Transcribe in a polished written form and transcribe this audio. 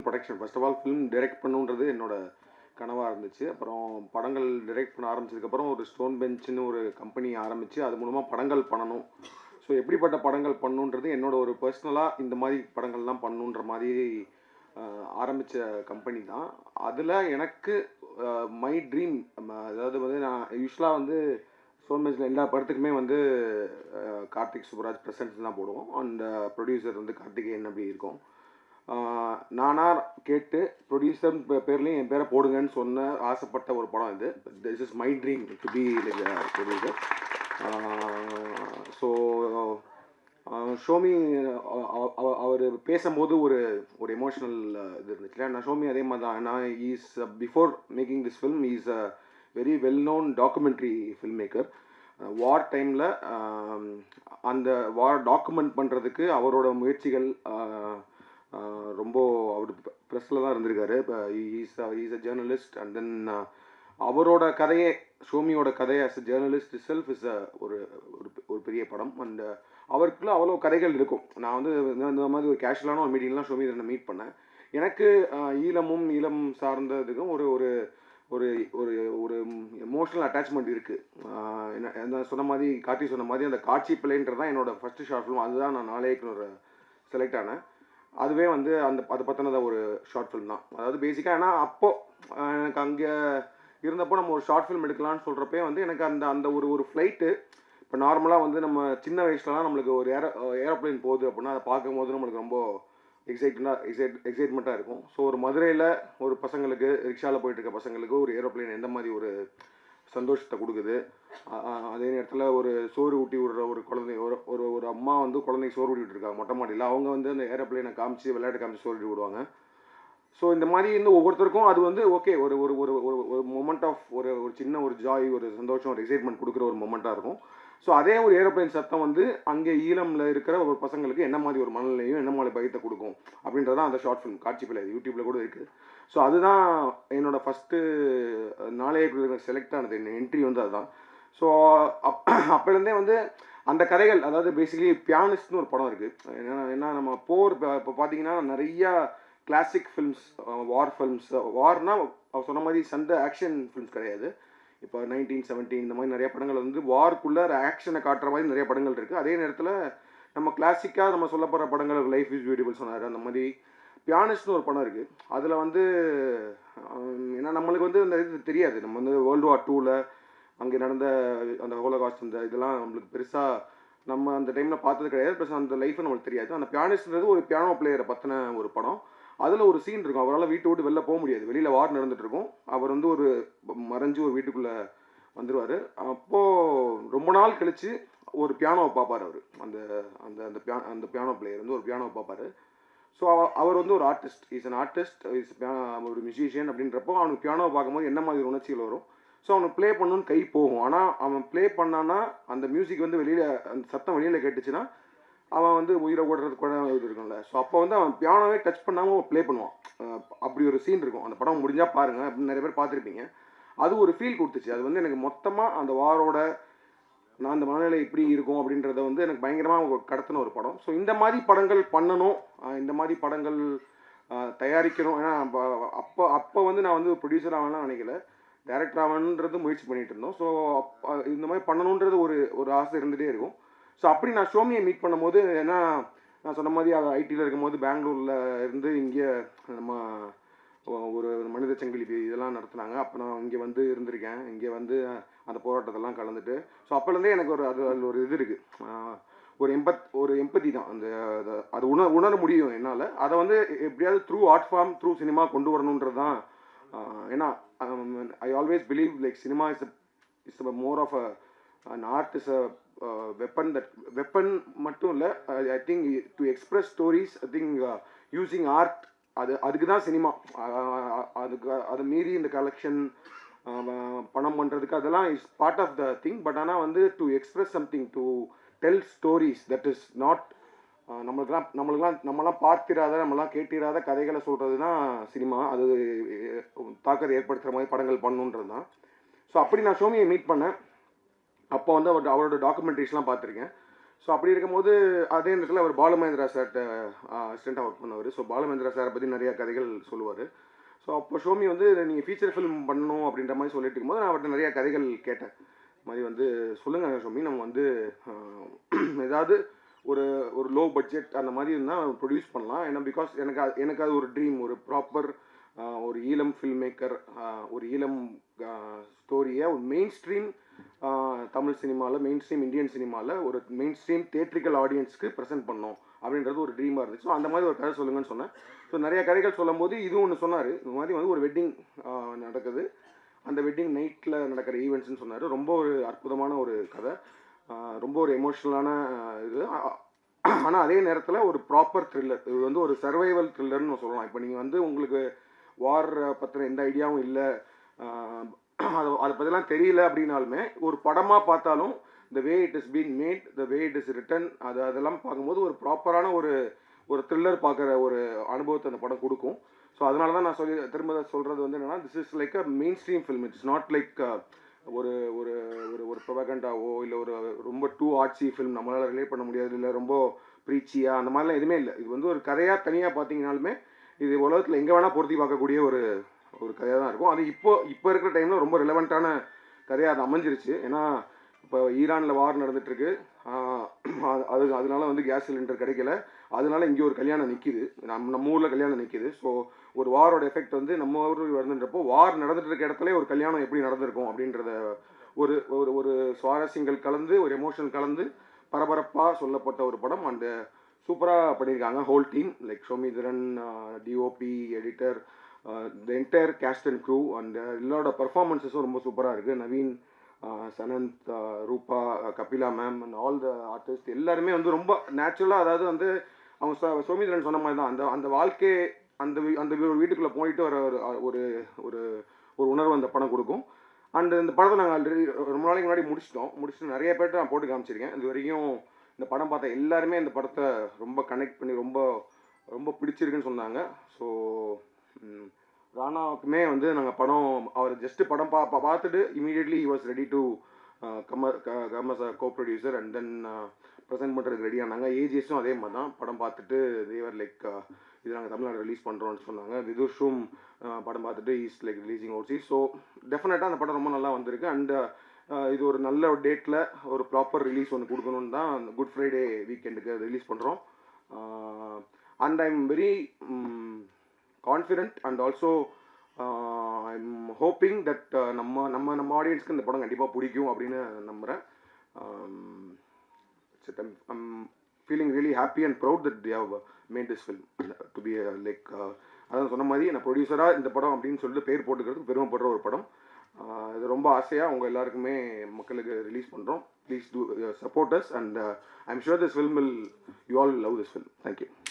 Production first of all film direct பண்ணுன்றது என்னோட கனவாக இருந்துச்சு. அப்புறம் படங்கள் டைரக்ட் பண்ண ஆரம்பிச்சதுக்கப்புறம் ஒரு ஸ்டோன் பெஞ்சுன்னு ஒரு கம்பெனி ஆரம்பித்து அது மூலமாக படங்கள் பண்ணணும். ஸோ எப்படிப்பட்ட படங்கள் பண்ணணுன்றது என்னோட ஒரு பர்சனலாக இந்த மாதிரி படங்கள்லாம் பண்ணணுன்ற மாதிரி ஆரம்பித்த கம்பெனி தான். அதில் எனக்கு மை ட்ரீம், அதாவது வந்து நான் யூஸ்வலாக வந்து ஸ்டோன் பெஞ்சில் எல்லா படத்துக்குமே வந்து கார்த்திக் சுப்ராஜ் ப்ரெசன்ஸ் தான் போடுவோம். அண்ட் ப்ரொடியூசர் வந்து கார்த்திகேயன் அப்படி இருக்கும். நானாக கேட்டு ப்ரொடியூசர் பேர்லேயும் என் பேரை போடுங்கன்னு சொன்ன ஆசைப்பட்ட ஒரு படம் இது. This is my dream to be like producer. So Shomi அவர் பேசும்போது ஒரு ஒரு எமோஷ்னல் இது இருந்துச்சு. நான் ஷோமி அதே மாதிரி தான். நான் is before making this film is a very well known documentary film maker. War டைமில் அந்த வார் டாக்குமெண்ட் பண்ணுறதுக்கு அவரோட முயற்சிகள் ரொம்ப அவர் ப்ரெஸ்ஸில் தான் இருந்திருக்காரு. இப்போ is a journalist. And then அவரோட கதையே, ஷோமியோட கதையை as a journalist self is ஒரு ஒரு பெரிய படம். அண்ட் அவருக்குள்ள அவ்வளோ கதைகள் இருக்கும். நான் வந்து இந்த மாதிரி ஒரு கேஷுவலான ஒரு மீட்டிங்லாம் ஷோமி நான் மீட் பண்ணேன். எனக்கு ஈழமும் ஈழம் சார்ந்ததுக்கும் ஒரு ஒரு ஒரு ஒரு ஒரு எமோஷ்னல் அட்டாச்மெண்ட் இருக்குது. என்ன சொன்ன மாதிரி கார்த்தி சொன்ன மாதிரி அந்த காட்சி பிள்ளைன்றது தான் என்னோடய ஃபஸ்ட்டு ஷார்ட் ஃபிலிம். அதுதான் நான் நாளைக்கு ஒரு செலக்ட் ஆனேன். அதுவே வந்து அதை பற்றினத ஒரு ஷார்ட் ஃபிலிம் தான். அதாவது பேசிக்காக ஏன்னா அப்போது எனக்கு அங்கே இருந்தப்போ நம்ம ஒரு ஷார்ட் ஃபிலிம் எடுக்கலான்னு சொல்கிறப்பே வந்து எனக்கு அந்த அந்த ஒரு ஒரு ஃப்ளைட்டு, இப்போ நார்மலாக வந்து நம்ம சின்ன வயசுலலாம் நம்மளுக்கு ஒரு ஏரோப்ளைன் போகுது அப்படின்னா அதை பார்க்கும்போது நம்மளுக்கு ரொம்ப எக்ஸைட்மெண்ட்டாக இருக்கும். ஸோ ஒரு மதுரையில் ஒரு பசங்களுக்கு, ரிக்ஷாவில் போயிட்டு இருக்க பசங்களுக்கு ஒரு ஏரோப்ளைன் எந்த மாதிரி ஒரு சந்தோஷத்தை கொடுக்குது. அதே நேரத்தில் ஒரு சோறு ஊட்டி விடுற ஒரு குழந்தை, ஒரு ஒரு அம்மா வந்து குழந்தைக்கு சோறு ஊட்டி விட்டுருக்காங்க மொட்டை மாடியில். அவங்க வந்து அந்த ஏரோப்ளைனை காமிச்சு விளையாட்டு காமிச்சு சோறு ஊட்டி விடுவாங்க. ஸோ இந்த மாதிரி வந்து ஒவ்வொருத்தருக்கும் அது வந்து ஓகே ஒரு ஒரு ஒரு ஒரு மொமெண்ட் ஆஃப் ஒரு ஒரு சின்ன ஒரு ஜாய், ஒரு சந்தோஷம், ஒரு எக்ஸைட்மெண்ட் கொடுக்குற ஒரு மொமெண்ட்டாக இருக்கும். ஸோ அதே ஒரு ஏரோப்ளைன் சத்தம் வந்து அங்கே ஈழமில் இருக்கிற ஒரு பசங்களுக்கு என்ன மாதிரி ஒரு மனநிலையும் என்ன மாதிரி பயத்தை கொடுக்கும் அப்படின்றதான் அந்த ஷார்ட் ஃபிலிம். காட்சி பிள்ளை யூடியூப்பில் கூட இருக்குது. ஸோ அதுதான் என்னோடய ஃபஸ்ட்டு நாளைய செலக்ட் ஆனது. என்ன என்ட்ரி வந்து அதுதான். ஸோ அப்போலேருந்தே வந்து அந்த கதைகள், அதாவது பேசிக்கலி பியானிஸ்ட்னு ஒரு படம் இருக்குது. ஏன்னா நம்ம போர் இப்போ பார்த்தீங்கன்னா நிறையா கிளாசிக் ஃபில்ம்ஸ், வார் ஃபில்ம்ஸ், வார்னால் அவர் சொன்ன மாதிரி சண்டை ஆக்ஷன் ஃபில்ம்ஸ் கிடையாது. இப்போ 1917 இந்த மாதிரி நிறைய படங்கள் வந்து வார்க்குள்ளே ஆக்ஷனை காட்டுற மாதிரி நிறைய படங்கள் இருக்குது. அதே நேரத்தில் நம்ம கிளாசிக்காக நம்ம சொல்ல போகிற படங்கள் லைஃப் இஸ் பியூட்டிஃபுல் சொன்னார். அந்த மாதிரி பியானிஸ்ட்னு ஒரு படம் இருக்குது. அதில் வந்து ஏன்னா நம்மளுக்கு வந்து அந்த இது தெரியாது. நம்ம வந்து வேர்ல்டு வார் 2ல் அங்கே நடந்த அந்த ஹோலோகாஸ்ட் இந்த இதெல்லாம் நம்மளுக்கு பெருசாக நம்ம அந்த டைமில் பார்த்தது கிடையாது. ப்ளஸ் அந்த லைஃப் நம்மளுக்கு தெரியாது. அந்த பியானிஸ்ட்ன்றது ஒரு பியானோ பிளேயரை பற்றின ஒரு படம். அதில் ஒரு சீன் இருக்கும். அவரால் வீட்டை விட்டு வெளில போக முடியாது. வெளியில் வார் நடந்துட்டு இருக்கும். அவர் வந்து ஒரு மறைஞ்சு ஒரு வீட்டுக்குள்ளே வந்துடுவார். அப்போது ரொம்ப நாள் கழித்து ஒரு பியானோவை பார்ப்பார் அவர். அந்த அந்த அந்த பியானோ பிளேயர் வந்து ஒரு பியானோவை பார்ப்பார். ஸோ அவர் வந்து ஒரு ஆர்டிஸ்ட், இஸ் அன் ஆர்டிஸ்ட், ஒரு மியூசிஷியன். அப்படின்றப்போ அவனுக்கு பியானோவை பார்க்கும்போது என்ன மாதிரி உணர்ச்சிகள் வரும். ஸோ அவனுக்கு ப்ளே பண்ணணுன்னு கை போகும். ஆனால் அவன் ப்ளே பண்ணான்னா அந்த மியூசிக் வந்து வெளியில், அந்த சத்தம் வெளியில் கேட்டுச்சுன்னா அவன் வந்து உயிரை ஓடுறது கூட இது இருக்கும்ல. ஸோ அப்போ வந்து அவன் பியானோவே டச் பண்ணாமல் ப்ளே பண்ணுவான். அப்படி ஒரு சீன் இருக்கும். அந்த படம் முடிஞ்சால் பாருங்கள், அப்படின்னு நிறைய பேர் பார்த்துருப்பீங்க. அது ஒரு ஃபீல் கொடுத்துச்சு. அது வந்து எனக்கு மொத்தமாக அந்த வாரோட நான் அந்த மனநிலை இப்படி இருக்கும் அப்படின்றத வந்து எனக்கு பயங்கரமாக கடத்தின ஒரு படம். ஸோ இந்த மாதிரி படங்கள் பண்ணணும், இந்த மாதிரி படங்கள் தயாரிக்கணும். ஏன்னா அப்போ வந்து நான் வந்து ப்ரொடியூசர் ஆகணும்னு நினைக்கல, டைரக்டர் ஆகணுன்றது முயற்சி பண்ணிகிட்டு இருந்தோம். ஸோ இந்த மாதிரி பண்ணணுன்றது ஒரு ஆசை இருந்துகிட்டே இருக்கும். ஸோ அப்படி நான் ஷோமியை மீட் பண்ணும்போது, ஏன்னா நான் சொன்ன மாதிரி அது ஐடியில் இருக்கும்போது பெங்களூரில் இருந்து இங்கே நம்ம ஒரு மனித சங்கிலி இதெல்லாம் நடத்துனாங்க. அப்போ நான் இங்கே வந்து இருந்திருக்கேன். இங்கே வந்து அந்த போராட்டத்தெல்லாம் கலந்துட்டு. ஸோ அப்போலேருந்தே எனக்கு அதில் ஒரு இது இருக்குது, ஒரு எம்பத்தி தான். அது உணர முடியும் என்னால். அதை வந்து எப்படியாவது through art form, through cinema கொண்டு வரணுன்றது தான். ஏன்னா I always believe like cinema is more of an art is a weapon. That weapon மட்டும் இல்லை, I think to express stories, I think using art, அதுக்கு தான் சினிமா. அதை மீறி இந்த கலெக்ஷன் பணம் பண்ணுறதுக்கு அதெல்லாம் is part of the thing. But ஆனால் வந்து to express something, to tell stories, that is not நம்மளாம் பார்த்திராத, நம்மளாம் கேட்டிராத கதைகளை சொல்கிறது தான் சினிமா. அது தாக்கத்தை ஏற்படுத்துகிற மாதிரி படங்கள் பண்ணணுன்றது தான். ஸோ அப்படி நான் ஷோமியை மீட் பண்ணேன். அப்போ வந்து அவரோட டாக்குமெண்ட்ரிஸ்லாம் பார்த்துருக்கேன். ஸோ அப்படி இருக்கும்போது அதே நேரத்தில் அவர் பாலுமகேந்திரா சார்கிட்ட அசிஸ்டண்ட்டாக ஒர்க் பண்ணவர். ஸோ பாலுமகேந்திரா சாரை பற்றி நிறையா கதைகள் சொல்லுவார். ஸோ அப்போ ஷோமி வந்து நீங்கள் ஃபீச்சர் ஃபிலிம் பண்ணணும் அப்படின்ற மாதிரி சொல்லிட்டு இருக்கும்போது நான் அவர்கிட்ட நிறையா கதைகள் கேட்டேன். இது மாதிரி வந்து சொல்லுங்கள் ஷோமி, நம்ம வந்து ஏதாவது ஒரு ஒரு லோ பட்ஜெட் அந்த மாதிரி இருந்தால் ப்ரொடியூஸ் பண்ணலாம். ஏன்னா பிகாஸ் எனக்கு அது ஒரு ட்ரீம், ஒரு ப்ராப்பர் ஒரு ஈழம் ஃபில்ம் மேக்கர், ஒரு ஈழம் ஸ்டோரியை ஒரு மெயின் ஸ்ட்ரீம் தமிழ் சினிமாவில், மெயின் ஸ்ட்ரீம் இந்தியன் சினிமாவில் ஒரு மெயின் ஸ்ட்ரீம் தியேட்ரிக்கல் ஆடியன்ஸ்க்கு ப்ரெசென்ட் பண்ணோம் அப்படின்றது ஒரு ட்ரீமாக இருந்துச்சு. ஸோ அந்த மாதிரி ஒரு கதை சொல்லுங்கன்னு சொன்னேன். ஸோ நிறைய கதைகள் சொல்லும் போது இதுவும் ஒன்று சொன்னார். இந்த மாதிரி வந்து ஒரு வெட்டிங் நடக்குது, அந்த வெட்டிங் நைட்டில் நடக்கிற ஈவெண்ட்ஸ்னு சொன்னார். ரொம்ப ஒரு அற்புதமான ஒரு கதை, ரொம்ப ஒரு எமோஷ்னலான இது. ஆனால் அதே நேரத்தில் ஒரு ப்ராப்பர் த்ரில்லர். இது வந்து ஒரு சர்வைவல் த்ரில்லர்னு சொல்லலாம். இப்போ நீங்கள் வந்து உங்களுக்கு வார் பற்றின எந்த ஐடியாவும் இல்லை, அதை பற்றிலாம் தெரியல அப்படின்னாலுமே ஒரு படமாக பார்த்தாலும் the way it is been made, the way it is written, அதெல்லாம் பார்க்கும்போது ஒரு ப்ராப்பரான ஒரு த்ரில்லர் பார்க்குற ஒரு அனுபவத்தை அந்த படம் கொடுக்கும். ஸோ அதனால தான் நான் திரும்ப சொல்கிறது வந்து என்னென்னா, this is like a main stream film. It's not like ஒரு ஒரு ஒரு ஒரு ப்ரொபகண்டாவோ இல்லை ஒரு ரொம்ப டூ ஆர்ட்ஸி ஃபில்ம் நம்மளால் ரிலேட் பண்ண முடியாது, இல்லை ரொம்ப ப்ரீச்சியாக அந்த மாதிரிலாம் எதுவுமே இல்லை. இது வந்து ஒரு கதையாக தனியாக பார்த்தீங்கனாலுமே இது உலகத்தில் எங்கே வேணால் பொருத்தி பார்க்கக்கூடிய ஒரு கதையாக தான் இருக்கும். அது இப்போ இருக்கிற டைமில் ரொம்ப ரிலவெண்ட்டான கதையாக அது அமைஞ்சிருச்சு. ஏன்னா இப்போ ஈரானில் வார் நடந்துகிட்ருக்கு, அதனால வந்து கேஸ் சிலிண்டர் கிடைக்கல, அதனால இங்கே ஒரு கல்யாணம் நிற்கிது, நம்ம ஊரில் கல்யாணம் நிற்கிது. ஸோ ஒரு வாரோட எஃபெக்ட் வந்து நம்ம ஊரில் வந்துன்றப்போ வார் நடந்துட்டு இருக்க இடத்துல ஒரு கல்யாணம் எப்படி நடந்திருக்கும் அப்படின்றத ஒரு ஒரு சுவாரஸ்யங்கள் கலந்து ஒரு எமோஷன் கலந்து பரபரப்பாக சொல்லப்பட்ட ஒரு படம். அண்டு சூப்பராக பண்ணியிருக்காங்க whole team, like Shomitharan, DOP, editor, the entire cast and crew. And எல்லாரோட பர்ஃபார்மன்ஸஸும் ரொம்ப சூப்பராக இருக்குது. Naveen, Sananth, Rupa, Kapila ma'am and all the artist எல்லாருமே வந்து ரொம்ப நேச்சுரலாக, அதாவது வந்து அவங்க சோமிதரன் சொன்ன மாதிரி தான் அந்த வாழ்க்கை அந்த வீட்டுக்குள்ளே போயிட்டு வர ஒரு ஒரு ஒரு உணர்வு அந்த படம் கொடுக்கும். அண்ட் இந்த படத்தை நாங்கள் ஆல்ரெடி ரொம்ப நாளைக்கு முன்னாடி முடிச்சுட்டு நிறைய பேர்ட்ட நான் போட்டு காமிச்சிருக்கேன். இது வரைக்கும் இந்த படம் பார்த்த எல்லாருமே இந்த படத்தை ரொம்ப கனெக்ட் பண்ணி ரொம்ப ரொம்ப பிடிச்சிருக்குன்னு சொன்னாங்க. ஸோ ராணாவுக்குமே வந்து நாங்கள் படம், அவர் ஜஸ்ட்டு படம் பார்த்துட்டு immediately he was ready to come as a co producer and then present பண்ணுறதுக்கு ரெடி ஆனாங்க. ஏஜிஎஸும் அதே மாதிரி தான் படம் பார்த்துட்டு தேவர் லைக் இது நாங்கள் தமிழ்நாடு ரிலீஸ் பண்ணுறோன்னு சொன்னாங்க. விதுஷும் படம் பார்த்துட்டு is like releasing OC. So டெஃபினட்டாக அந்த படம் ரொம்ப நல்லா வந்திருக்கு. அண்ட் இது ஒரு நல்ல ஒரு டேட்டில் ஒரு ப்ராப்பர் ரிலீஸ் ஒன்று கொடுக்கணுன்னு தான் அந்த குட் ஃப்ரைடே வீக்கெண்டுக்கு ரிலீஸ் பண்ணுறோம். And I am very confident and also I am hoping that நம்ம ஆடியன்ஸ்க்கு இந்த படம் கண்டிப்பாக பிடிக்கும் அப்படின்னு நம்புகிறேன். I'm feeling really happy and proud that they have made this film to be like அதான் சொன்ன மாதிரி நான் ப்ரொடியூசராக இந்த படம் அப்படின்னு சொல்லிட்டு பேர் போட்டுக்கிறதுக்கு பெருமைப்படுற ஒரு படம். இது ரொம்ப ஆசையாக உங்கள் எல்லாருக்குமே மக்களுக்கு ரிலீஸ் பண்ணுறோம். Please do support us and I am sure this film will you all love this film. Thank you.